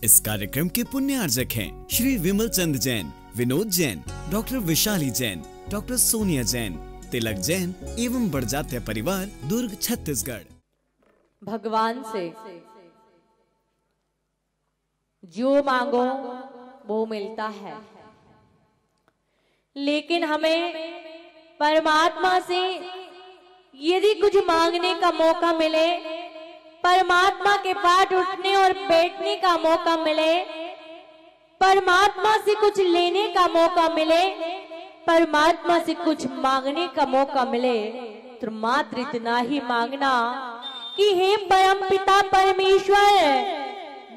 इस कार्यक्रम के पुण्यार्जक हैं श्री विमल चंद जैन, विनोद जैन, डॉक्टर विशाली जैन, डॉक्टर सोनिया जैन, तिलक जैन एवं बड़जात्या परिवार, दुर्ग, छत्तीसगढ़। भगवान से जो मांगो वो मिलता है, लेकिन हमें परमात्मा से यदि कुछ मांगने का मौका मिले, परमात्मा के पास उठने और बैठने का मौका मिले, परमात्मा से कुछ लेने का मौका मिले, परमात्मा से कुछ मांगने का मौका मिले, तो मात्र इतना ही मांगना कि हे परम पिता परमेश्वर,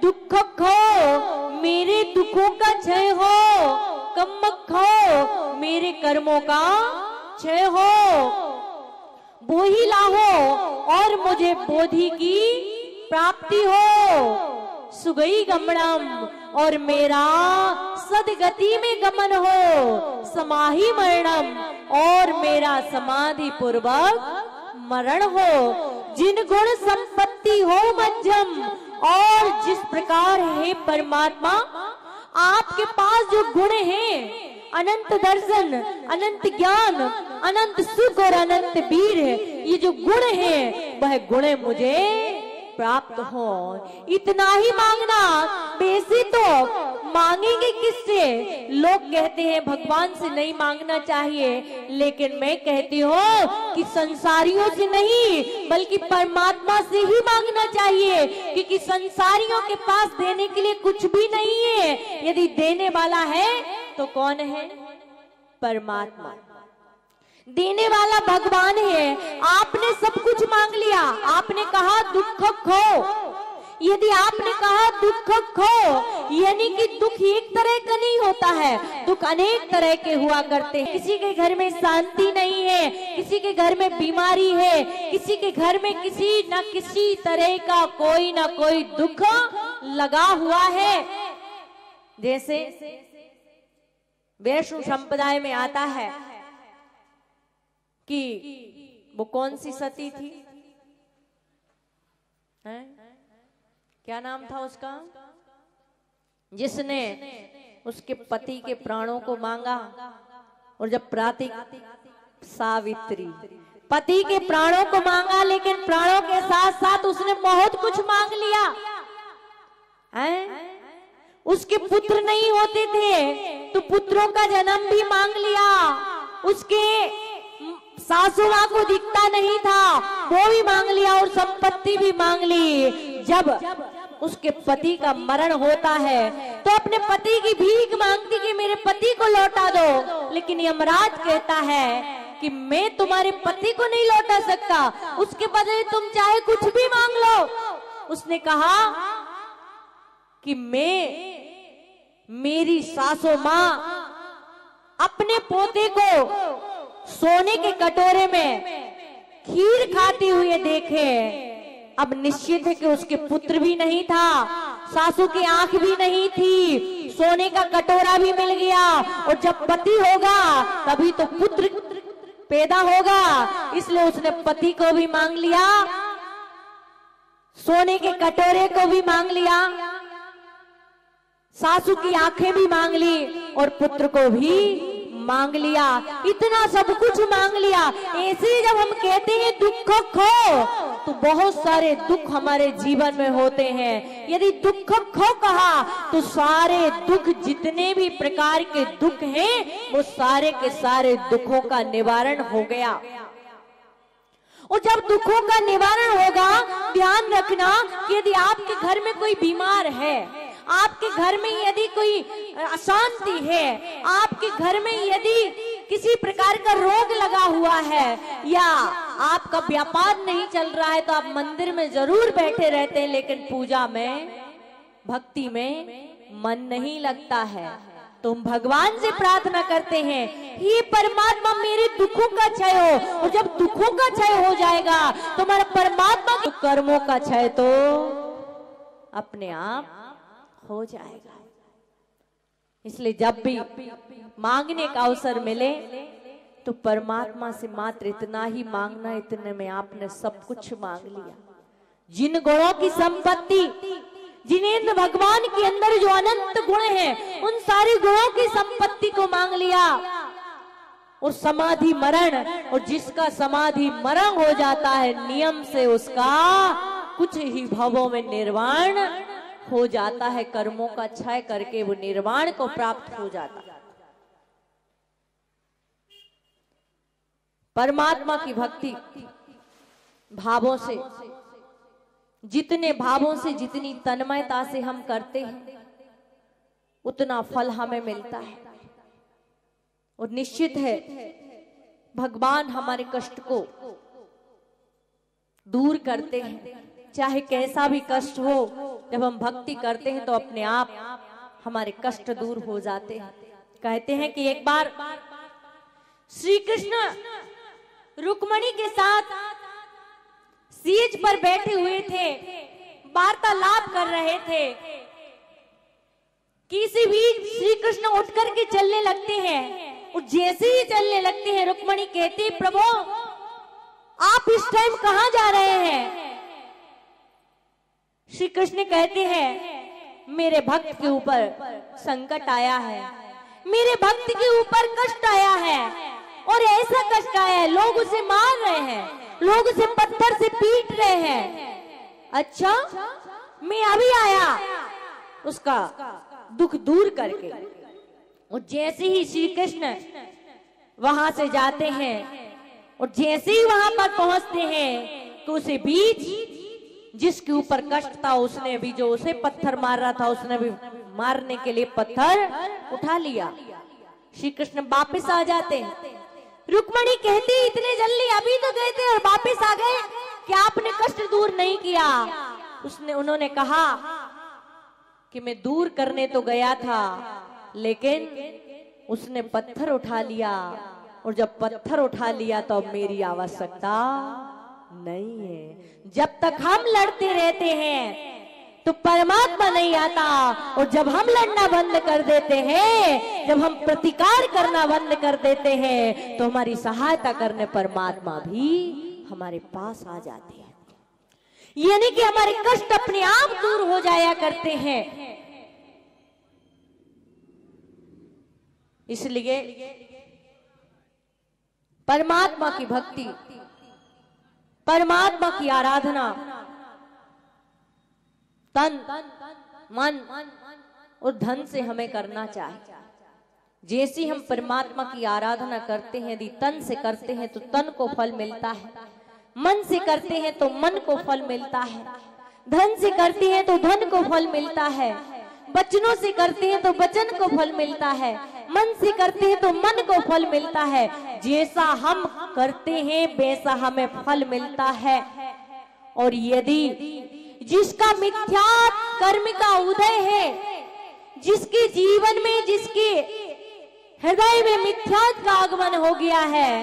दुख खो मेरे दुखों का क्षय हो, कम खो मेरे कर्मों का क्षय हो, बोही लाहो और मुझे बोधि की प्राप्ति हो, सुगई गमनम और मेरा सदगति में गमन हो, समाहि मरणम और मेरा समाधि पूर्वक मरण हो, जिन गुण संपत्ति हो मध्यम और जिस प्रकार है परमात्मा आपके पास जो गुण हैं, अनंत दर्शन, अनंत ज्ञान, अनंत सुख और अनंत वीर, ये जो गुण है वह गुण मुझे प्राप्त हो, इतना ही मांगना। वैसे तो मांगेंगे किससे? लोग कहते हैं भगवान से नहीं मांगना चाहिए, लेकिन मैं कहती हूँ कि संसारियों से नहीं बल्कि परमात्मा से ही मांगना चाहिए, क्योंकि संसारियों के पास देने के लिए कुछ भी नहीं है। यदि देने वाला है तो कौन है? परमात्मा। देने वाला भगवान है। आपने सब कुछ मांग लिया, आपने कहा दुख खो, यदि आपने कहा दुख खो, यानी कि दुख एक तरह का नहीं होता है, दुख अनेक तरह के हुआ करते हैं। किसी के घर में शांति नहीं है, किसी के घर में बीमारी है, किसी के घर में किसी न किसी तरह का कोई ना कोई दुख लगा हुआ है। जैसे वैष्णव संप्रदाय में आता है कि वो कौन सी सती थी, है? क्या नाम था उसका, जिसने उसके पति के प्राणों को मांगा, और जब सावित्री पति के प्राणों को मांगा, लेकिन प्राणों के साथ साथ उसने बहुत कुछ मांग लिया, है? उसके पुत्र नहीं होते थे तो पुत्रों का जन्म भी मांग लिया, उसके सासू मां को दिखता नहीं था वो भी मांग लिया, और संपत्ति भी मांग ली। जब उसके पति का मरण होता है तो अपने पति की भीख मांगती कि मेरे पति को लौटा दो, लेकिन यमराज कहता है कि मैं तुम्हारे पति को नहीं लौटा सकता, उसके बदले तुम चाहे कुछ भी मांग लो। उसने कहा कि मेरी सासू मां अपने पोते को सोने के कटोरे में खीर खाते हुए देखे, अब निश्चित है कि उसके पुत्र भी नहीं था, सासू की आंख भी नहीं थी, सोने का कटोरा भी मिल गया, और जब पति होगा तभी तो पुत्र पैदा होगा, इसलिए उसने पति को भी मांग लिया, सोने के कटोरे को भी मांग लिया, सासू की आंखें भी मांग ली और पुत्र को भी मांग लिया, इतना सब कुछ मांग लिया। ऐसे जब हम कहते हैं दुख खो, तो बहुत सारे दुख हमारे जीवन में होते हैं। यदि दुख खो कहा तो सारे दुख, जितने भी प्रकार के दुख हैं, वो सारे के सारे दुखों का निवारण हो गया। और जब दुखों का निवारण होगा, ध्यान रखना कि यदि आपके घर में कोई बीमार है, आपके घर में यदि कोई अशांति है, आपके घर में यदि किसी प्रकार का रोग लगा हुआ है, या आपका व्यापार नहीं चल रहा है, तो आप मंदिर में जरूर बैठे रहते हैं, लेकिन पूजा में, भक्ति में मन नहीं लगता है, तो हम भगवान से प्रार्थना करते हैं, हे परमात्मा मेरे दुखों का क्षय हो, और जब दुखों का क्षय हो जाएगा तो हमारा परमात्मा के कर्मों का क्षय तो अपने आप हो जाएगा। इसलिए जब भी मांगने का अवसर मिले तो परमात्मा से मात्र इतना ही मांगना, इतने में आपने सब कुछ मांग लिया। जिन गुणों की संपत्ति, जिनेंद्र भगवान के अंदर जो अनंत गुण हैं, उन सारे गुणों की संपत्ति को मांग लिया और समाधि मरण, और जिसका समाधि मरण हो जाता है नियम से उसका कुछ ही भवों में निर्वाण हो जाता है। कर्मों का क्षय करके वो निर्वाण को प्राप्त हो जाता है। परमात्मा की भक्ति भावों से, जितने भावों से, जितनी तन्मयता से हम करते हैं उतना फल हमें मिलता है। और निश्चित है भगवान हमारे कष्ट को दूर करते हैं, चाहे कैसा भी कष्ट हो। जब हम भक्ति करते हैं तो अपने आप हमारे कष्ट दूर हो जाते हैं। कहते हैं कि एक बार श्री कृष्ण रुक्मणी के साथ सीज पर बैठे हुए थे, वार्तालाप कर रहे थे। किसी भी श्री कृष्ण उठ करके चलने लगते हैं और जैसे ही चलने लगते हैं रुक्मणी कहती, प्रभु आप इस टाइम कहां जा रहे हैं? श्री कृष्ण कहते हैं मेरे भक्त के ऊपर संकट आया है, मेरे भक्त के ऊपर कष्ट आया है, और ऐसा कष्ट आया है लोग उसे मार रहे हैं, लोग उसे पत्थर से पीट रहे हैं। अच्छा, मैं अभी आया उसका दुख दूर करके। और जैसे ही श्री कृष्ण वहां से जाते हैं और जैसे ही वहां पर पहुंचते हैं तो उसे बीच जिसके ऊपर कष्ट था उसने भी, जो उसे पत्थर मार रहा था उसने भी मारने के लिए पत्थर उठा लिया। श्री कृष्ण वापिस आ जाते हैं। रुक्मणी कहती इतने जल्दी अभी तो गए थे और वापिस आ गए, क्या आपने कष्ट दूर नहीं किया? उन्होंने कहा कि मैं दूर करने तो गया था लेकिन उसने पत्थर उठा लिया, और जब पत्थर उठा लिया तो अब मेरी आवश्यकता नहीं है। जब तक हम लड़ते रहते हैं तो परमात्मा नहीं आता, और जब हम लड़ना बंद कर देते हैं, जब हम प्रतिकार करना बंद कर देते हैं, तो हमारी सहायता करने परमात्मा भी हमारे पास आ जाते हैं। यानी कि हमारे कष्ट अपने आप दूर हो जाया करते हैं। इसलिए परमात्मा की भक्ति, परमात्मा की आराधना तन, मन और धन से हमें करना चाहिए। जैसे हम परमात्मा की आराधना करते हैं, यदि तन से करते हैं तो तन को फल मिलता है, मन से करते हैं तो मन को फल मिलता है, धन से करते हैं तो धन को फल मिलता है, वचनों से करते हैं तो वचन को फल मिलता है, मन से करते हैं तो मन को फल मिलता है। जैसा हम करते हैं वैसा हमें फल मिलता है। और यदि जिसका मिथ्या कर्म का उदय है, जिसके जीवन में, जिसके हृदय में मिथ्या का आगमन हो गया है,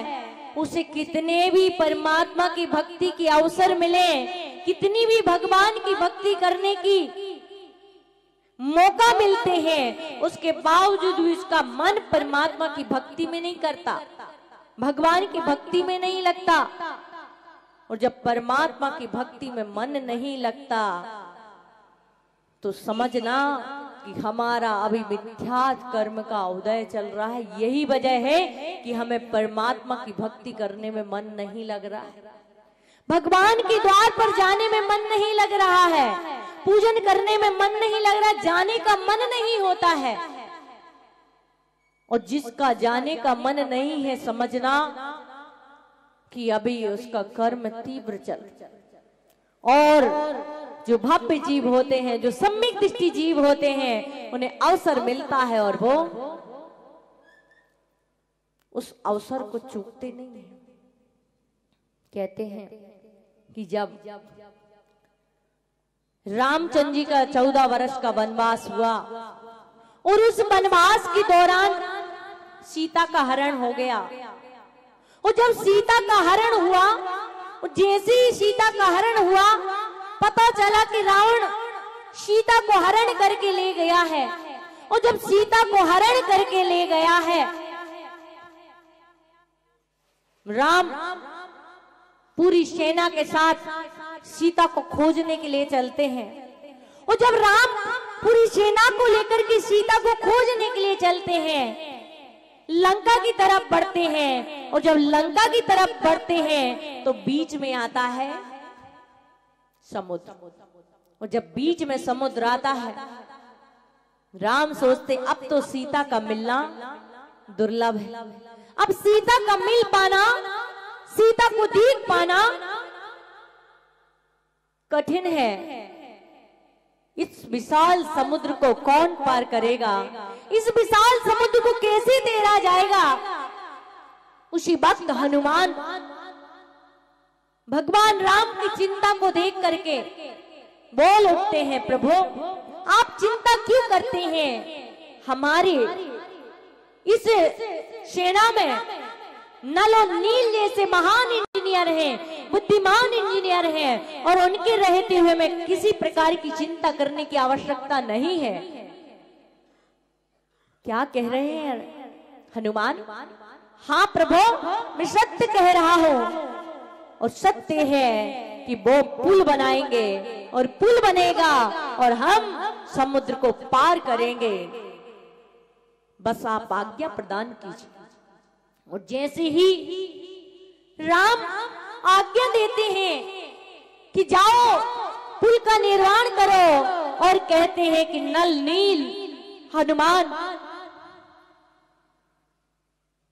उसे कितने भी परमात्मा की भक्ति के अवसर मिले, कितनी भी भगवान की भक्ति करने की मौका मिलते हैं, उसके बावजूद भी उसका मन परमात्मा की भक्ति में नहीं करता, भगवान की भक्ति में नहीं लगता। और जब परमात्मा की भक्ति में मन नहीं लगता तो समझना कि हमारा अभी मिथ्या कर्म का उदय चल रहा है। यही वजह है कि हमें परमात्मा की भक्ति करने में मन नहीं लग रहा है, भगवान के द्वार पर जाने में मन नहीं लग रहा है, पूजन करने में मन नहीं लग रहा, जाने का मन नहीं होता है। और जिसका जाने का मन नहीं है, समझना कि अभी उसका कर्म तीव्र चल। और जो भव्य जीव होते हैं, जो सम्यक दृष्टि जीव होते हैं, उन्हें अवसर मिलता है और वो उस अवसर को चूकते नहीं है। कहते हैं कि जब रामचंद्र जी का 14 वर्ष का वनवास हुआ और उस वनवास के दौरान सीता का हरण हो गया, और जब सीता का हरण हुआ, और जैसे ही सीता का हरण हुआ, पता चला कि रावण सीता को हरण करके ले गया है। और जब सीता को हरण करके ले गया है, राम पूरी सेना के साथ सीता को खोजने के लिए चलते हैं। और जब राम पूरी सेना को लेकर के सीता को खोजने के लिए चलते हैं, लंका की तरफ बढ़ते हैं, और जब लंका की तरफ बढ़ते हैं तो बीच में आता है समुद्र, और जब बीच में समुद्र आता है, राम सोचते अब तो सीता का मिलना दुर्लभ है, अब सीता का मिल पाना, सीता को देख पाना कठिन है। इस विशाल समुद्र को कौन पार करेगा, इस विशाल समुद्र को कैसे तैरा जाएगा। उसी वक्त हनुमान भगवान राम की चिंता को देख करके बोल उठते हैं, प्रभु आप चिंता क्यों करते हैं, हमारे इस सेना में नल और नील जैसे महान इंजीनियर हैं, बुद्धिमान इंजीनियर हैं, और उनके रहते हुए में किसी प्रकार की चिंता करने की आवश्यकता नहीं है। क्या कह रहे हैं हनुमान? हाँ प्रभु, मैं सत्य कह रहा हूं, और सत्य है कि वो पुल बनाएंगे, और पुल बनेगा और हम समुद्र को पार करेंगे, बस आप आज्ञा प्रदान कीजिए। और जैसे ही राम आज्ञा देते हैं कि जाओ पुल का निर्माण करो, और कहते हैं कि नल नील हनुमान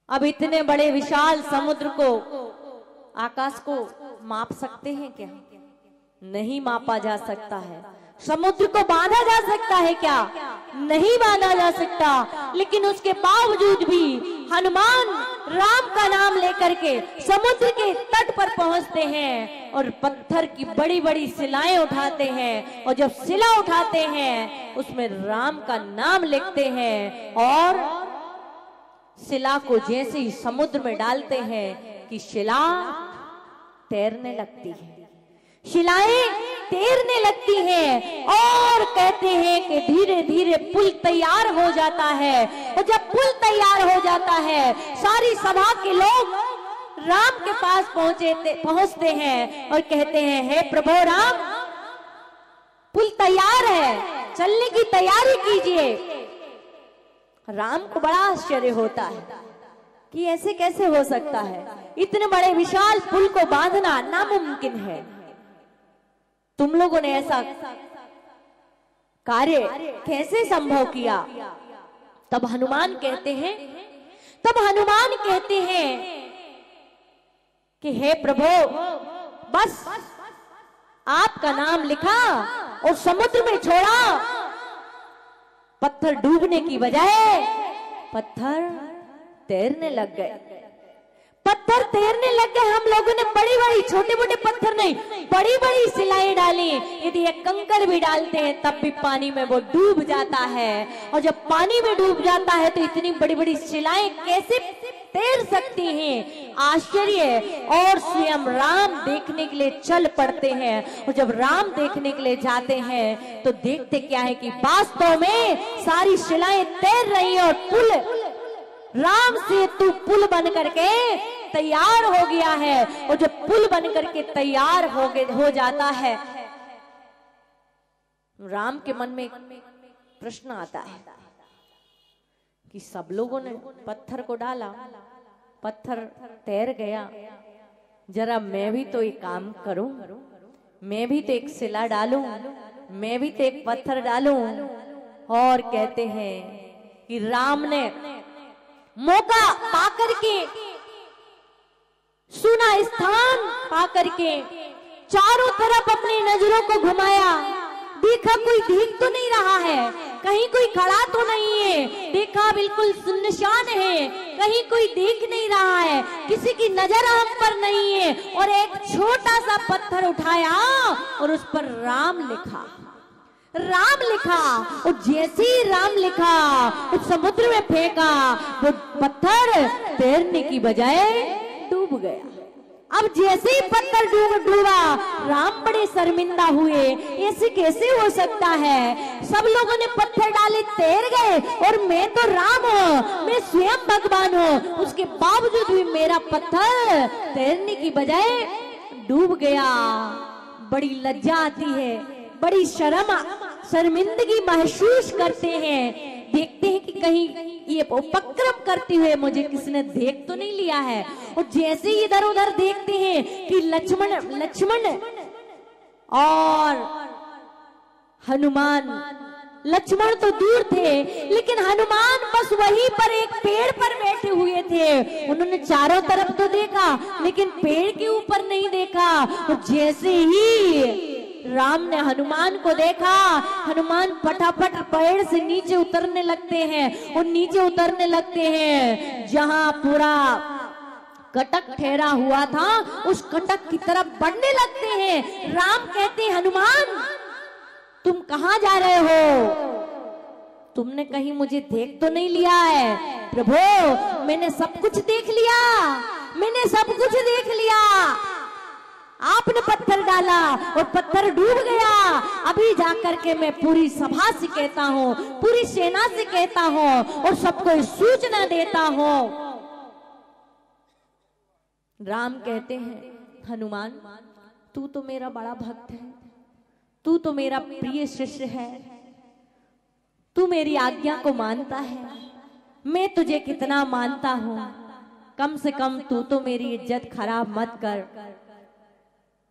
अब इतने बड़े विशाल समुद्र को, आकाश को माप सकते हैं क्या? नहीं मापा जा सकता है। समुद्र को बांधा जा सकता है क्या? नहीं बांधा जा सकता। लेकिन उसके बावजूद भी हनुमान राम का नाम लेकर के समुद्र के तट पर पहुंचते हैं और पत्थर की बड़ी बड़ी शिलाएं उठाते हैं, और जब शिला उठाते हैं उसमें राम का नाम लिखते हैं, और शिला को जैसे ही समुद्र में डालते हैं कि शिला तैरने लगती है, शिलाएं तैरने लगती हैं, और कहते हैं कि धीरे धीरे पुल तैयार हो जाता है। और जब पुल तैयार हो जाता है, सारी सभा के लोग राम के पास पहुंचते हैं और कहते हैं, हे प्रभु राम, पुल तैयार है, चलने की तैयारी कीजिए। राम को बड़ा आश्चर्य होता है कि ऐसे कैसे हो सकता है, इतने बड़े विशाल पुल को बांधना नामुमकिन है, तुम लोगों ने ऐसा कार्य कैसे संभव किया? तब हनुमान कहते हैं कि हे प्रभु, बस आपका नाम लिखा और समुद्र में छोड़ा, पत्थर डूबने की बजाय पत्थर तैरने लग गए, पत्थर तैरने लग गए। हम लोगों ने बड़ी बड़ी, छोटे मोटे पत्थर नहीं, बड़ी बड़ी शिलाएं डाली। यदि एक कंकड़ भी डालते हैं तब भी पानी में वो डूब जाता है, और जब पानी में डूब जाता है तो इतनी बड़ी बड़ी शिलाएं कैसे तैर सकती हैं? आश्चर्य। और स्वयं राम देखने के लिए चल पड़ते हैं, और जब राम देखने के लिए जाते हैं तो देखते क्या है कि वास्तव में सारी शिलाएं तैर रही है, और पुल राम सेतु पुल बन करके तैयार हो गया है। और जब पुल बन करके तैयार हो जाता है, राम के मन में प्रश्न आता है कि सब लोगों ने पत्थर को डाला, पत्थर तैर गया, जरा मैं भी तो एक काम करूं, मैं भी तो एक शिला डालूं, मैं भी तो एक पत्थर डालूं। और कहते हैं कि राम ने मौका पाकर के, सुना स्थान पाकर के, चारों तरफ अपनी नजरों को घुमाया, देखा कोई दिख तो नहीं रहा है, कहीं कोई खड़ा तो नहीं है, देखा बिल्कुल सुनसान है, कहीं कोई देख नहीं रहा है, किसी की नजर हम पर नहीं है। और एक छोटा सा पत्थर उठाया और उस पर राम लिखा, राम लिखा, और जैसे ही राम लिखा उस समुद्र में फेंका, वो पत्थर तैरने की बजाय डूब गया। अब जैसे ही पत्थर डूबा, राम बड़े शर्मिंदा हुए, ऐसे कैसे हो सकता है? सब लोगों ने पत्थर डाले, तैर गए, और मैं तो राम हूँ, मैं स्वयं भगवान हूँ, उसके बावजूद भी मेरा पत्थर तैरने की बजाय डूब गया। बड़ी लज्जा आती है, बड़ी शर्म शर्मिंदगी महसूस करते हैं, देखते हैं कि कहीं ये उपक्रम करते हुए मुझे किसने देख तो नहीं लिया है। और जैसे ही इधर उधर देखते हैं कि लक्ष्मण और हनुमान, लक्ष्मण तो दूर थे लेकिन हनुमान बस वहीं पर एक पेड़ पर बैठे हुए थे। उन्होंने चारों तरफ तो देखा लेकिन पेड़ के ऊपर नहीं देखा। और जैसे ही राम ने हनुमान को देखा, हनुमान फटाफट पेड़ से नीचे उतरने लगते हैं। और नीचे उतरने लगते हैं जहां पूरा कटक ठहरा हुआ था, उस कटक की तरफ बढ़ने लगते हैं। राम कहते हैं, हनुमान तुम कहां जा रहे हो? तुमने कहीं मुझे देख तो नहीं लिया है? प्रभु मैंने सब कुछ देख लिया, मैंने सब कुछ देख लिया। आपने पत्थर डाला और पत्थर डूब गया। अभी जाकर के मैं पूरी सभा से कहता हूँ, पूरी सेना से कहता हूँ और सबको सूचना देता हूँ। राम कहते हैं, हनुमान तू तो मेरा बड़ा भक्त है, तू तो मेरा प्रिय शिष्य है, तू मेरी आज्ञा को मानता है, मैं तुझे कितना मानता हूं, कम से कम तू तो मेरी इज्जत खराब मत कर।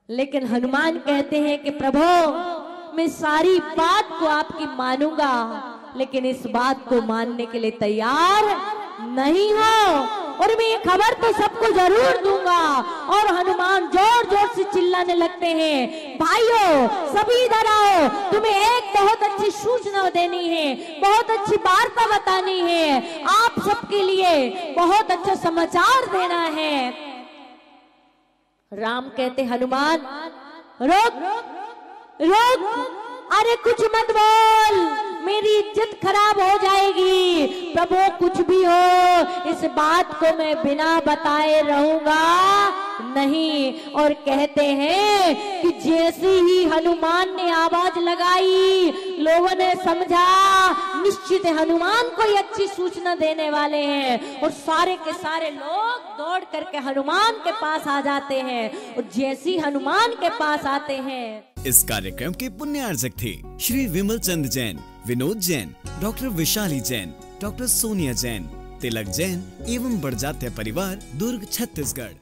लेकिन हनुमान कहते हैं कि प्रभु मैं सारी बात को आपकी मानूंगा, लेकिन इस बात को मानने के लिए तैयार नहीं हो, और मैं ये खबर तो सबको जरूर दूंगा। और हनुमान जोर जोर से चिल्लाने लगते हैं, भाइयों सभी इधर आओ, तुम्हें एक बहुत अच्छी सूचना देनी है, बहुत अच्छी वार्ता बतानी है, आप सबके लिए बहुत अच्छा समाचार देना है। राम कहते, हनुमान रोक रोक, अरे कुछ मत बोल, मेरी इज्जत खराब हो जाएगी। प्रभु कुछ भी हो, इस बात को मैं बिना बताए रहूंगा नहीं। और कहते हैं कि जैसे ही हनुमान ने आवाज लगाई, लोगों ने समझा निश्चित हनुमान को ये अच्छी सूचना देने वाले हैं। और सारे के सारे लोग दौड़ करके हनुमान के पास आ जाते हैं। और जैसे ही हनुमान के पास आते हैं, इस कार्यक्रम के पुण्यार्जक थे श्री विमल चंद जैन, विनोद जैन, डॉक्टर विशाली जैन, डॉक्टर सोनिया जैन, तिलक जैन एवं बड़जात्या परिवार, दुर्ग, छत्तीसगढ़।